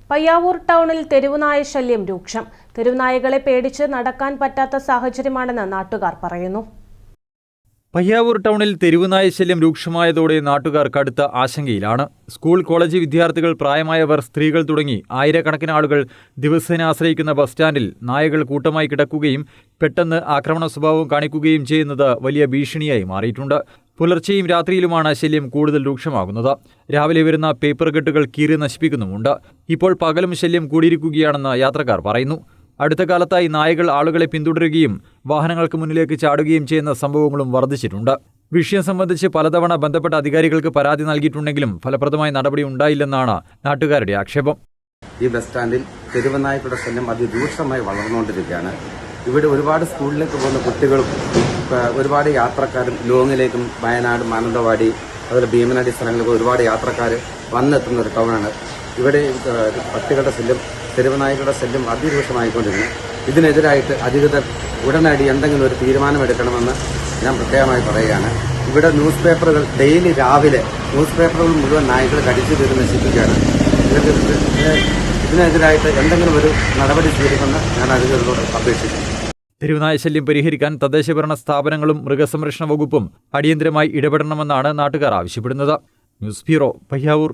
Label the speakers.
Speaker 1: പയ്യാവൂർ ടൗണിൽ തെരുവുനായ ശല്യം രൂക്ഷം. തെരുവുനായകളെ പേടിച്ച് നടക്കാൻ പറ്റാത്ത സാഹചര്യമാണെന്ന് നാട്ടുകാർ പറയുന്നു.
Speaker 2: പയ്യാവൂർ ടൗണിൽ തെരുവുനായ ശല്യം രൂക്ഷമായതോടെ നാട്ടുകാർ കടുത്ത ആശങ്കയിലാണ്. സ്കൂൾ, കോളേജ് വിദ്യാർത്ഥികൾ, പ്രായമായവർ, സ്ത്രീകൾ തുടങ്ങി ആയിരക്കണക്കിന് ആളുകൾ ദിവസേന ആശ്രയിക്കുന്ന ബസ് സ്റ്റാൻഡിൽ നായകൾ കൂട്ടമായി കിടക്കുകയും പെട്ടെന്ന് ആക്രമണ സ്വഭാവം കാണിക്കുകയും ചെയ്യുന്നത് വലിയ ഭീഷണിയായി മാറിയിട്ടുണ്ട്. പുലർച്ചെയും രാത്രിയിലുമാണ് ശല്യം കൂടുതൽ രൂക്ഷമാകുന്നത്. രാവിലെ വരുന്ന പേപ്പർ കെട്ടുകൾ കീറി നശിപ്പിക്കുന്നുമുണ്ട്. ഇപ്പോൾ പകലും ശല്യം കൂടിയിരിക്കുകയാണെന്ന് യാത്രക്കാർ പറയുന്നു. അടുത്ത കാലത്തായി നായകൾ ആളുകളെ പിന്തുടരുകയും വാഹനങ്ങൾക്ക് മുന്നിലേക്ക് ചാടുകയും ചെയ്യുന്ന സംഭവങ്ങളും വർദ്ധിച്ചിട്ടുണ്ട്. വിഷയം സംബന്ധിച്ച് പലതവണ ബന്ധപ്പെട്ട അധികാരികൾക്ക് പരാതി നൽകിയിട്ടുണ്ടെങ്കിലും ഫലപ്രദമായ നടപടി ഉണ്ടായില്ലെന്നാണ് നാട്ടുകാരുടെ ആക്ഷേപം.
Speaker 3: ഈ ബസ് സ്റ്റാൻഡിൽ തെരുവുനായ്ക്കളുടെ ശല്യം അതിരൂക്ഷമായി വളർന്നുകൊണ്ടിരിക്കുകയാണ്. ഇവിടെ ഒരുപാട് സ്കൂളിലേക്ക് പോകുന്ന കുട്ടികളും ഒരുപാട് യാത്രക്കാരും ലോങ്ങിലേക്കും വയനാട്, മാനന്തവാടി, അതുപോലെ ഭീമനാടി സ്ഥലങ്ങളിലേക്ക് ഒരുപാട് യാത്രക്കാർ വന്നെത്തുന്ന ഒരു ടൗണാണ്. ഇവിടെ പട്ടികളുടെ ശല്യം, തെരുവുനായ്ക്കളുടെ ശല്യം അതിരൂക്ഷമായിക്കൊണ്ടിരുന്നു. ഇതിനെതിരായിട്ട് അധികൃതർ ഉടനടി എന്തെങ്കിലും ഒരു തീരുമാനമെടുക്കണമെന്ന് ഞാൻ പ്രത്യേകമായി പറയുകയാണ്. ഇവിടെ ന്യൂസ് പേപ്പറുകൾ ഡെയിലി രാവിലെ ന്യൂസ് പേപ്പറുകൾ മുഴുവൻ നായ്ക്കൾ കടിച്ചു തീർന്ന് നശിപ്പിക്കുകയാണ്. ഇതിനെതിരായിട്ട് എന്തെങ്കിലും ഒരു നടപടി സ്വീകരിക്കുമെന്ന് ഞാൻ അധികൃതരോട് അപേക്ഷിക്കുന്നു.
Speaker 2: തെരുവുനായ ശല്യം പരിഹരിക്കാൻ തദ്ദേശഭരണ സ്ഥാപനങ്ങളും മൃഗസംരക്ഷണ വകുപ്പും അടിയന്തരമായി ഇടപെടണമെന്നാണ് നാട്ടുകാർ ആവശ്യപ്പെടുന്നത്. News bureau, Payyavoor.